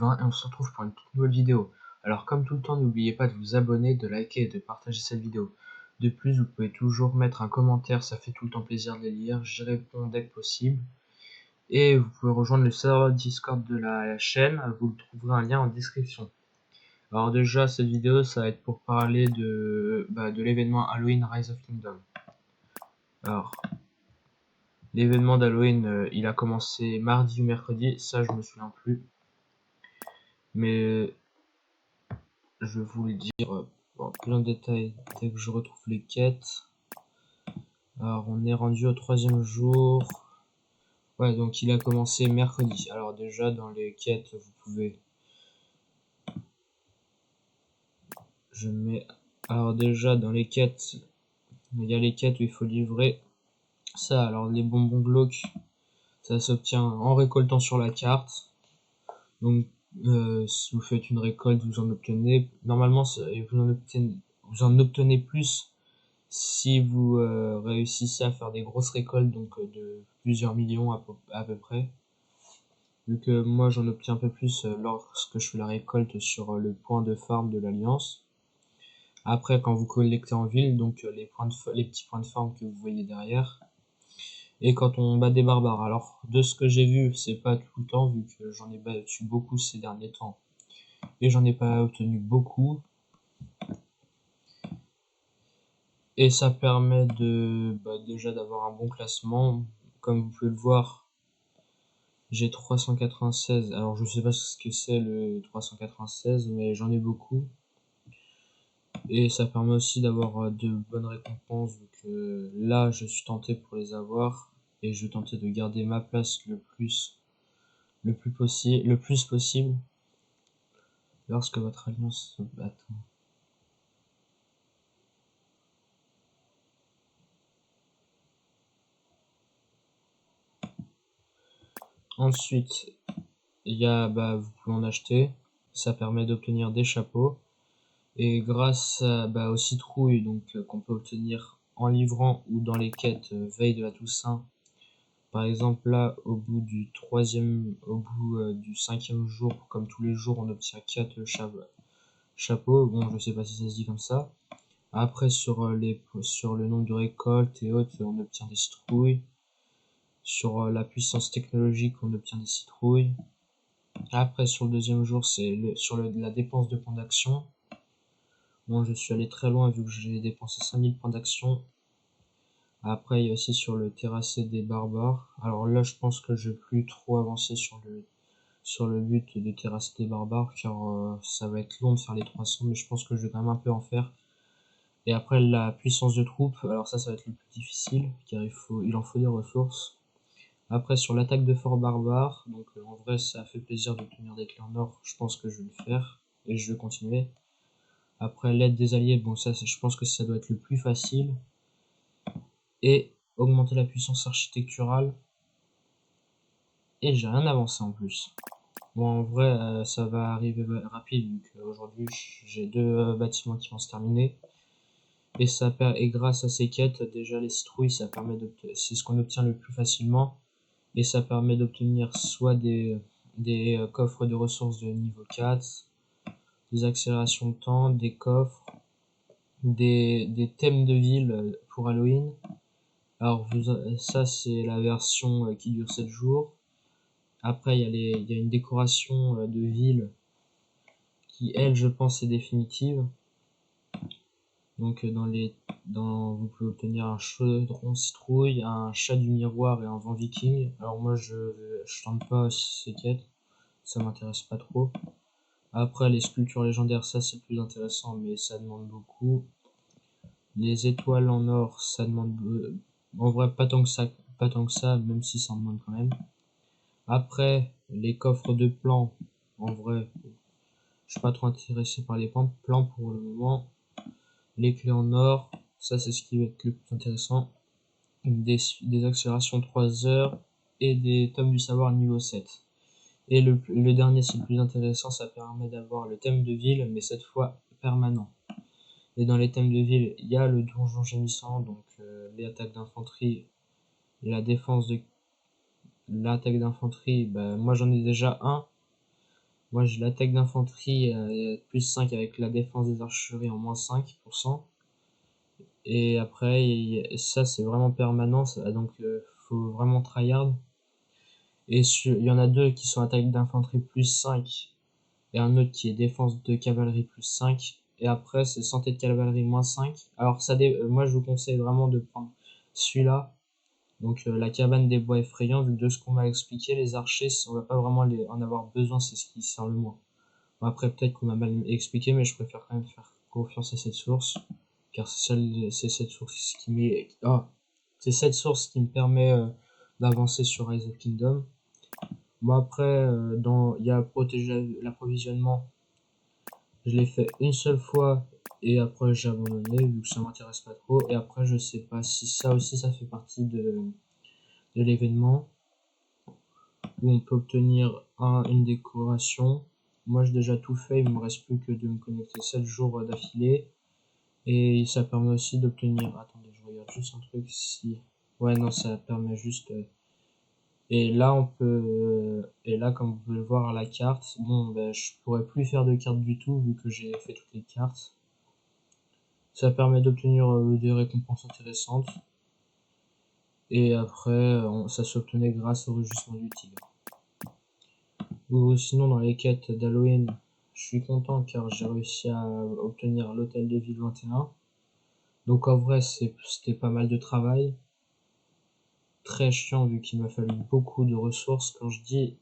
20 et on se retrouve pour une toute nouvelle vidéo. Alors comme tout le temps, n'oubliez pas de vous abonner, de liker et de partager cette vidéo. De plus, vous pouvez toujours mettre un commentaire, ça fait tout le temps plaisir de les lire, j'y réponds dès que possible. Et vous pouvez rejoindre le serveur Discord de la chaîne, vous trouverez un lien en description. Alors déjà, cette vidéo, ça va être pour parler de l'événement Halloween Rise of Kingdom. Alors, l'événement d'Halloween, il a commencé mardi ou mercredi, ça je me souviens plus. Mais je vais vous le dire plus en détail dès que je retrouve les quêtes. Alors on est rendu au 3e jour. Ouais, donc il a commencé mercredi. Alors déjà dans les quêtes, vous pouvez... Alors déjà dans les quêtes, il y a les quêtes où il faut livrer ça. Alors les bonbons glauques, ça s'obtient en récoltant sur la carte. Donc si vous faites une récolte, vous en obtenez. Normalement, vous en obtenez plus si vous réussissez à faire des grosses récoltes, donc de plusieurs millions à peu près. Vu que moi j'en obtiens un peu plus lorsque je fais la récolte sur le point de farm de l'Alliance. Après, quand vous collectez en ville, donc les petits points de farm que vous voyez derrière. Et quand on bat des barbares. Alors, de ce que j'ai vu, c'est pas tout le temps, vu que j'en ai battu beaucoup ces derniers temps. Et j'en ai pas obtenu beaucoup. Et ça permet de déjà d'avoir un bon classement. Comme vous pouvez le voir, j'ai 396. Alors je sais pas ce que c'est le 396, mais j'en ai beaucoup. Et ça permet aussi d'avoir de bonnes récompenses, vu que là je suis tenté pour les avoir. Et je vais tenter de garder ma place le plus possible lorsque votre alliance se bat. Ensuite, il y a, vous pouvez en acheter. Ça permet d'obtenir des chapeaux. Et grâce aux citrouilles qu'on peut obtenir en livrant ou dans les quêtes veille de la Toussaint. Par exemple là, au bout du 5e jour, comme tous les jours, on obtient 4 chapeaux. Bon, je sais pas si ça se dit comme ça. Après sur le nombre de récoltes et autres, on obtient des citrouilles. Sur la puissance technologique, on obtient des citrouilles. Après sur le 2e jour, c'est la dépense de points d'action. Bon, je suis allé très loin vu que j'ai dépensé 5000 points d'action. Après, il y a aussi sur le terrassé des barbares. Alors là, je pense que je vais plus trop avancer sur le but de terrasser des barbares, car ça va être long de faire les 300, mais je pense que je vais quand même un peu en faire. Et après, la puissance de troupe, alors ça va être le plus difficile, car il en faut des ressources. Après, sur l'attaque de fort barbare, donc en vrai, ça fait plaisir d'obtenir des clés en or, je pense que je vais le faire, et je vais continuer. Après, l'aide des alliés, bon ça je pense que ça doit être le plus facile. Et augmenter la puissance architecturale. Et j'ai rien avancé en plus. Bon, en vrai, ça va arriver rapide, vu qu'aujourd'hui j'ai 2 bâtiments qui vont se terminer. Et grâce à ces quêtes, déjà les citrouilles, c'est ce qu'on obtient le plus facilement. Et ça permet d'obtenir soit des coffres de ressources de niveau 4, des accélérations de temps, des coffres, des thèmes de ville pour Halloween. Alors ça c'est la version qui dure 7 jours. Après il y a une décoration de ville qui elle je pense est définitive. Donc vous pouvez obtenir un chaudron citrouille, un chat du miroir et un vent viking. Alors moi je tente pas ces quêtes, ça m'intéresse pas trop. Après les sculptures légendaires, ça c'est plus intéressant mais ça demande beaucoup. Les étoiles en or, ça demande en vrai pas tant que ça, même si ça en demande quand même. Après les coffres de plans, en vrai je suis pas trop intéressé par les plans pour le moment. Les clés en or, ça c'est ce qui va être le plus intéressant. Des accélérations 3 heures et des tomes du savoir niveau 7. Et le dernier, c'est le plus intéressant, ça permet d'avoir le thème de ville, mais cette fois permanent. Et dans les thèmes de ville, il y a le donjon gémissant, donc les attaques d'infanterie et la défense de l'attaque d'infanterie. Moi j'en ai déjà un, Moi j'ai l'attaque d'infanterie plus 5 avec la défense des archeries en moins 5%. Et après, ça c'est vraiment permanent, donc faut vraiment tryhard. Et il y en a deux qui sont attaque d'infanterie plus 5 et un autre qui est défense de cavalerie plus 5. Et après, c'est santé de cavalerie moins 5. Alors, moi, je vous conseille vraiment de prendre celui-là. Donc, la cabane des bois effrayants, vu que de ce qu'on m'a expliqué, les archers, on va pas vraiment en avoir besoin, c'est ce qui sert le moins. Bon, après, peut-être qu'on m'a mal expliqué, mais je préfère quand même faire confiance à cette source. Car c'est cette source qui c'est cette source qui me permet d'avancer sur Rise of Kingdom. Moi après, il y a protéger l'approvisionnement. Je l'ai fait une seule fois et après j'ai abandonné vu que ça m'intéresse pas trop. Et après, je sais pas si ça aussi ça fait partie de l'événement où on peut obtenir une décoration. Moi j'ai déjà tout fait, il me reste plus que de me connecter 7 jours d'affilée. Et ça permet aussi d'obtenir. Attendez, je regarde juste un truc si. Ouais, non, ça permet juste. Et là, et là, comme vous pouvez le voir à la carte, bon, ben, je pourrais plus faire de cartes du tout vu que j'ai fait toutes les cartes. Ça permet d'obtenir des récompenses intéressantes. Et après, ça s'obtenait grâce au rugissement du tigre. Ou sinon, dans les quêtes d'Halloween, je suis content car j'ai réussi à obtenir l'hôtel de ville 21. Donc en vrai, c'était pas mal de travail. Très chiant vu qu'il m'a fallu beaucoup de ressources. Quand je dis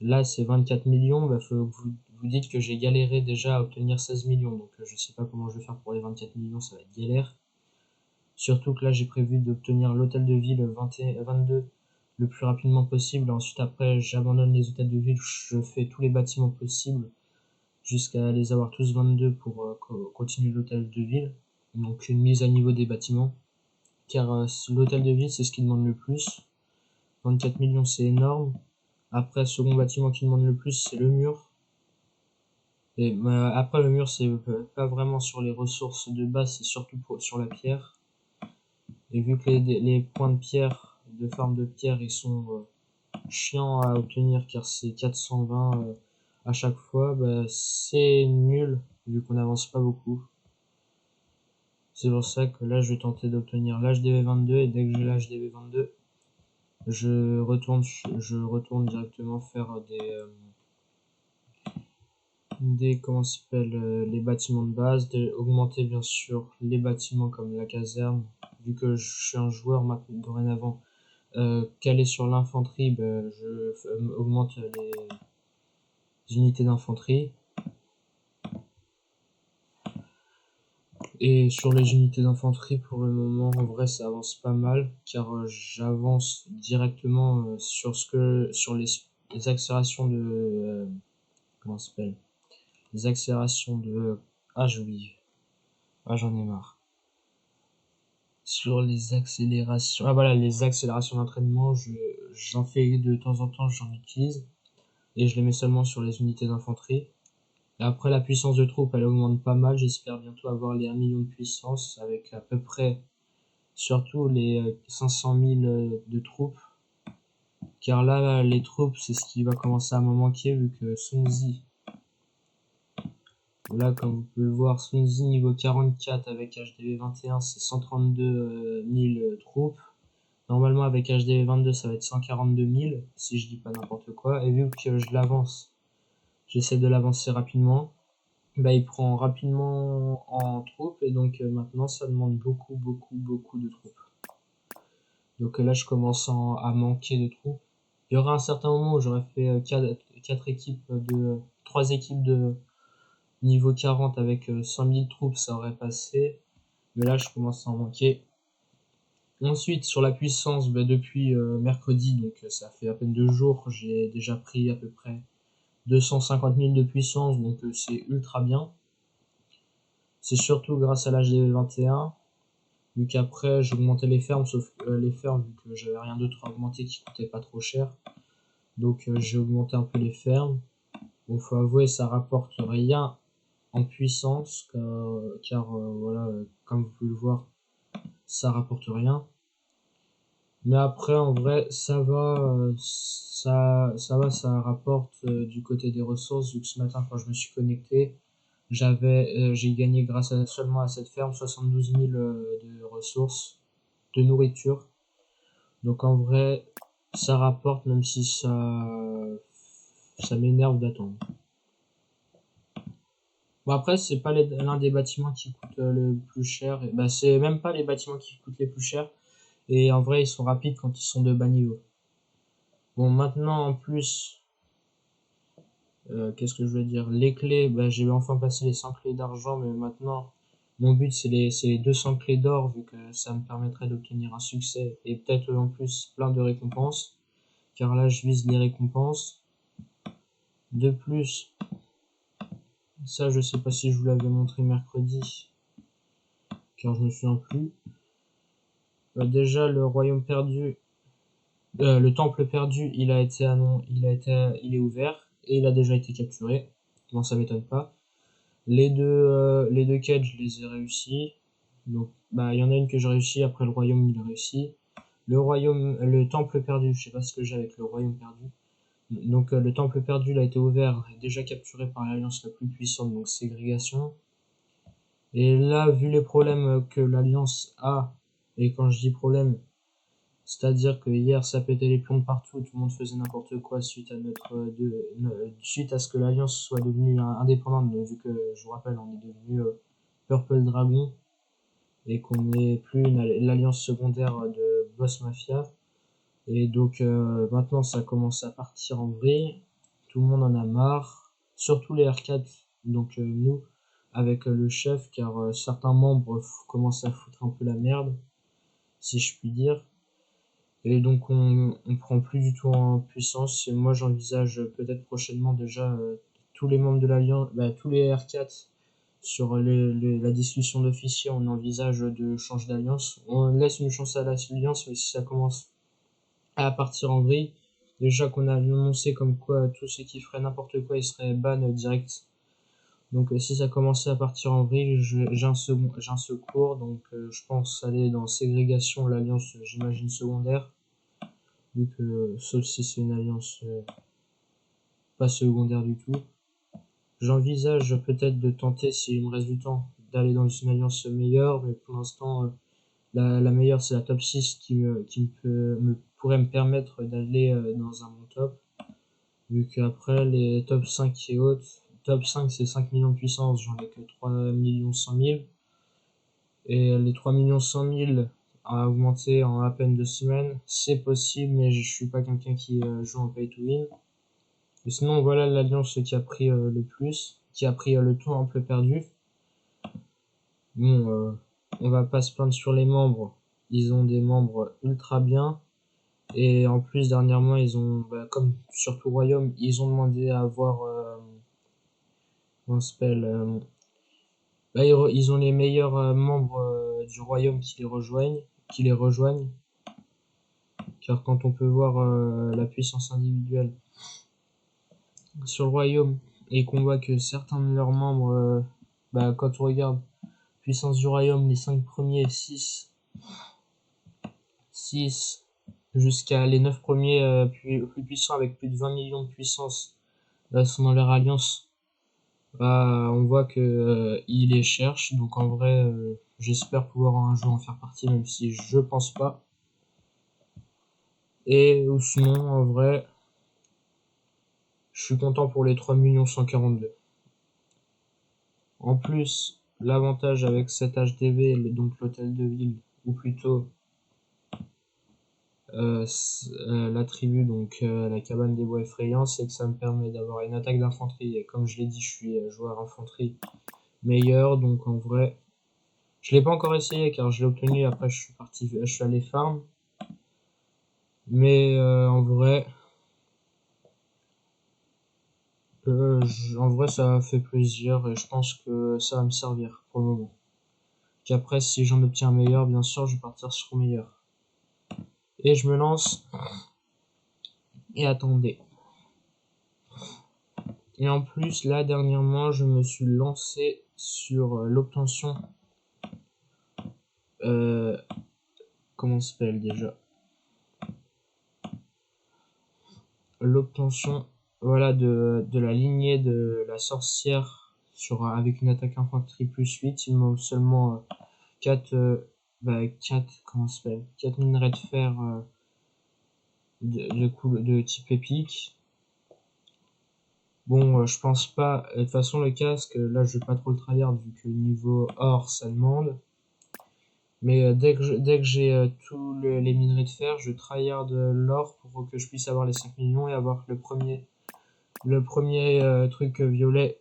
là c'est 24 millions, bah, vous dites que j'ai galéré déjà à obtenir 16 millions. Donc je sais pas comment je vais faire pour les 24 millions, ça va être galère. Surtout que là j'ai prévu d'obtenir l'hôtel de ville 22 le plus rapidement possible. Ensuite après j'abandonne les hôtels de ville, je fais tous les bâtiments possibles jusqu'à les avoir tous 22 pour continuer l'hôtel de ville. Donc une mise à niveau des bâtiments. Car l'hôtel de ville c'est ce qui demande le plus. 24 millions c'est énorme. Après, second bâtiment qui demande le plus, c'est le mur. Et après, le mur, c'est pas vraiment sur les ressources de base, c'est surtout sur la pierre. Et vu que les points de pierre, de farm de pierre, ils sont chiants à obtenir car c'est 420 à chaque fois, bah, c'est nul vu qu'on n'avance pas beaucoup. C'est pour ça que là, je vais tenter d'obtenir l'HDV22 et dès que j'ai l'HDV22, je retourne directement faire comment s'appelle les bâtiments de base, augmenter bien sûr les bâtiments comme la caserne. Vu que je suis un joueur dorénavant calé sur l'infanterie, je augmente les unités d'infanterie. Et sur les unités d'infanterie, pour le moment, en vrai, ça avance pas mal, car j'avance directement sur les accélérations de comment ça s'appelle, les accélérations de j'oublie. J'en ai marre. Sur les accélérations. Voilà, les accélérations d'entraînement, j'en fais de temps en temps, j'en utilise. Et je les mets seulement sur les unités d'infanterie. Et après, la puissance de troupe, elle augmente pas mal. J'espère bientôt avoir les 1 million de puissance avec à peu près, surtout les 500 000 de troupes. Car là, les troupes, c'est ce qui va commencer à me manquer vu que Sunzi, là, comme vous pouvez le voir, Sunzi niveau 44 avec HDV 21, c'est 132 000 troupes. Normalement, avec HDV 22, ça va être 142 000, si je dis pas n'importe quoi. Et vu que je l'avance, j'essaie de l'avancer rapidement, bah, il prend rapidement en troupes. Et donc maintenant, ça demande beaucoup, beaucoup, beaucoup de troupes. Donc là, je commence à manquer de troupes. Il y aura un certain moment où j'aurais fait 3 équipes de niveau 40 avec 100 000 troupes, ça aurait passé. Mais là, je commence à en manquer. Ensuite, sur la puissance, depuis mercredi, donc ça fait à peine 2 jours, j'ai déjà pris à peu près 250 000 de puissance, donc c'est ultra bien. C'est surtout grâce à l'HDV 21, vu qu'après j'ai augmenté les fermes, sauf les fermes, vu que j'avais rien d'autre à augmenter qui coûtait pas trop cher. Donc j'ai augmenté un peu les fermes. Bon, faut avouer, ça rapporte rien en puissance, car voilà, comme vous pouvez le voir, ça rapporte rien. Mais après, en vrai, ça va, ça rapporte du côté des ressources, vu que ce matin, quand je me suis connecté, j'ai gagné seulement à cette ferme 72 000 de ressources, de nourriture. Donc en vrai, ça rapporte, même si ça m'énerve d'attendre. Bon après, c'est pas l'un des bâtiments qui coûte le plus cher. Bah, c'est même pas les bâtiments qui coûtent les plus chers. Et en vrai, ils sont rapides quand ils sont de bas niveau. Bon, maintenant, en plus, qu'est-ce que je veux dire? Les clés, bah, j'ai enfin passé les 100 clés d'argent, mais maintenant, mon but, c'est les 200 clés d'or, vu que ça me permettrait d'obtenir un succès et peut-être en plus plein de récompenses, car là, je vise les récompenses. De plus, ça, je sais pas si je vous l'avais montré mercredi, car je me souviens plus. Déjà, le royaume perdu, le temple perdu, il est ouvert et il a déjà été capturé. Bon, ça m'étonne pas. Les deux quêtes, je les ai réussi. Donc, bah, il y en a une que j'ai réussi. Après, le royaume, il a réussi. Le temple perdu, je sais pas ce que j'ai avec le royaume perdu. Donc, le temple perdu, il a été ouvert, déjà capturé par l'alliance la plus puissante, donc ségrégation. Et là, vu les problèmes que l'alliance a, et quand je dis problème, c'est-à-dire que hier, ça pétait les plombs partout, tout le monde faisait n'importe quoi suite à suite à ce que l'Alliance soit devenue indépendante, vu que, je vous rappelle, on est devenu Purple Dragon, et qu'on n'est plus l'alliance secondaire de Boss Mafia. Et donc, maintenant, ça commence à partir en vrille. Tout le monde en a marre, surtout les R4, donc nous, avec le chef, car certains membres commencent à foutre un peu la merde, si je puis dire. Et donc on prend plus du tout en puissance. Et moi j'envisage peut-être prochainement déjà tous les membres de l'Alliance, bah, tous les R4 sur la discussion d'officier, on envisage de changer d'alliance. On laisse une chance à l'alliance, mais si ça commence à partir en vrille, déjà qu'on a annoncé comme quoi tous ceux qui feraient n'importe quoi, ils seraient ban direct. Donc si ça commençait à partir en vrille, j'ai un secours, donc je pense aller dans ségrégation, l'alliance j'imagine secondaire, vu que sauf si c'est une alliance pas secondaire du tout. J'envisage peut-être de tenter, s'il me reste du temps, d'aller dans une alliance meilleure, mais pour l'instant, la meilleure c'est la top 6 pourrait me permettre d'aller dans un bon top, vu qu'après les top 5 et autres, top 5 c'est 5 millions de puissance, j'en ai que 3 millions 100 000, et les 3 millions 100 000 à augmenter en à peine 2 semaines, c'est possible, mais je suis pas quelqu'un qui joue en pay to win. Et sinon, voilà l'alliance qui a pris le plus, qui a pris le temple perdu. Bon, on va pas se plaindre sur les membres. Ils ont des membres ultra bien. Et en plus, dernièrement, ils ont, bah, comme sur tout royaume, ils ont demandé à avoir, comment ça s'appelle, bah, ils ont les meilleurs membres du royaume qui les rejoignent. Car quand on peut voir la puissance individuelle sur le royaume et qu'on voit que certains de leurs membres, bah, quand on regarde puissance du royaume, les 5 premiers, 6 jusqu'à les 9 premiers plus puissants avec plus de 20 millions de puissance sont dans leur alliance. Bah, on voit que ils les cherchent, donc en vrai, j'espère pouvoir un jour en faire partie, même si je pense pas. Et ou sinon, en vrai, je suis content pour les 3 142 000. En plus, l'avantage avec cet HDV, donc l'hôtel de ville, ou plutôt la tribu, donc la cabane des bois effrayants, c'est que ça me permet d'avoir une attaque d'infanterie. Et comme je l'ai dit, je suis joueur infanterie meilleur, donc en vrai, je l'ai pas encore essayé car je l'ai obtenu. Après, je suis allé farm, mais en vrai, ça fait plaisir et je pense que ça va me servir pour le moment. Qu'après, si j'en obtiens un meilleur, bien sûr, je vais partir sur meilleur. Et je me lance. Et attendez. Et en plus, là, dernièrement, je me suis lancé sur l'obtention. Comment ça s'appelle déjà? l'obtention, voilà, de la lignée de la sorcière avec une attaque infanterie +8. Il me manque seulement 4, 4, comment ça s'appelle, 4 minerais de fer de type épique. Bon, je pense pas. De toute façon, le casque, là, je vais pas trop le tryhard vu que le niveau or, ça demande. Mais dès que j'ai tous les minerais de fer, je tryhard l'or pour que je puisse avoir les 5 millions et avoir le premier truc violet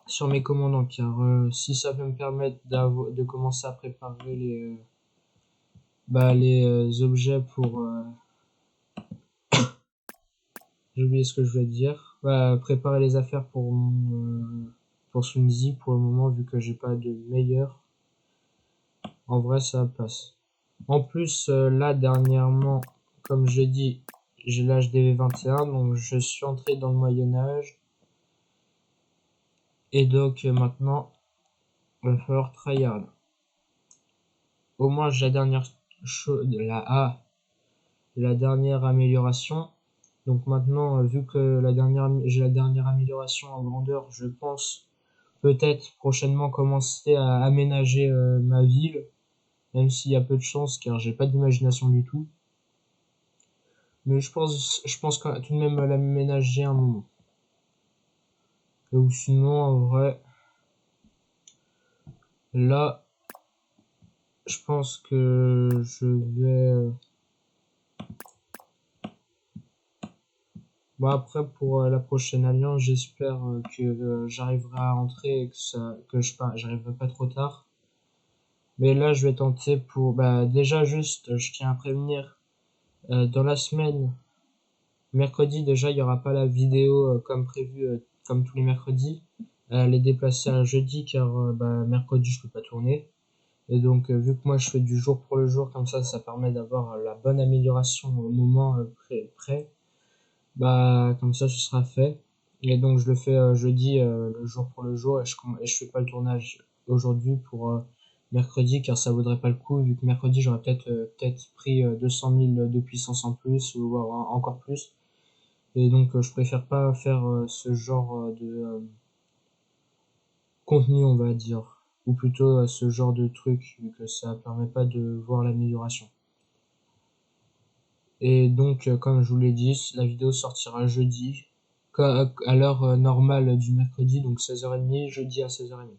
sur mes commandants. Car si ça peut me permettre de commencer à préparer les objets pour... j'ai oublié ce que je voulais dire. Préparer les affaires pour Sunzi pour le moment, vu que j'ai pas de meilleur. En vrai, ça passe. En plus, là, dernièrement, comme je l'ai dit, j'ai l'âge des 21, donc je suis entré dans le Moyen-Âge. Et donc, maintenant, il va falloir tryhard. Au moins, j'ai la dernière chose, la dernière amélioration. Donc maintenant, vu que j'ai la dernière amélioration en grandeur, je pense peut-être prochainement commencer à aménager ma ville, même s'il y a peu de chance car j'ai pas d'imagination du tout. Mais je pense tout de même à l'aménager un moment. Ou sinon, en vrai, là, je pense que je vais... Bon, après, pour la prochaine alliance, j'espère que j'arriverai à entrer et que j'arriverai pas trop tard. Mais là, je vais tenter pour... déjà, juste, je tiens à prévenir, dans la semaine, mercredi, déjà, il y aura pas la vidéo comme prévu, comme tous les mercredis. Elle est déplacée à jeudi, car mercredi, je peux pas tourner. Et donc, vu que moi, je fais du jour pour le jour, comme ça permet d'avoir la bonne amélioration au moment près. Comme ça, ce sera fait. Et donc, je le fais jeudi, le jour pour le jour, et je fais pas le tournage aujourd'hui pour mercredi, car ça vaudrait pas le coup, vu que mercredi, j'aurais peut-être pris 200 000 de puissance en plus, ou voire encore plus. Et donc, je préfère pas faire ce genre de contenu, on va dire. Ou plutôt ce genre de truc, vu que ça permet pas de voir l'amélioration. Et donc, comme je vous l'ai dit, la vidéo sortira jeudi, à l'heure normale du mercredi, donc 16h30, jeudi à 16h30.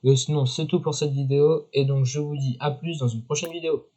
Et sinon, c'est tout pour cette vidéo, et donc je vous dis à plus dans une prochaine vidéo.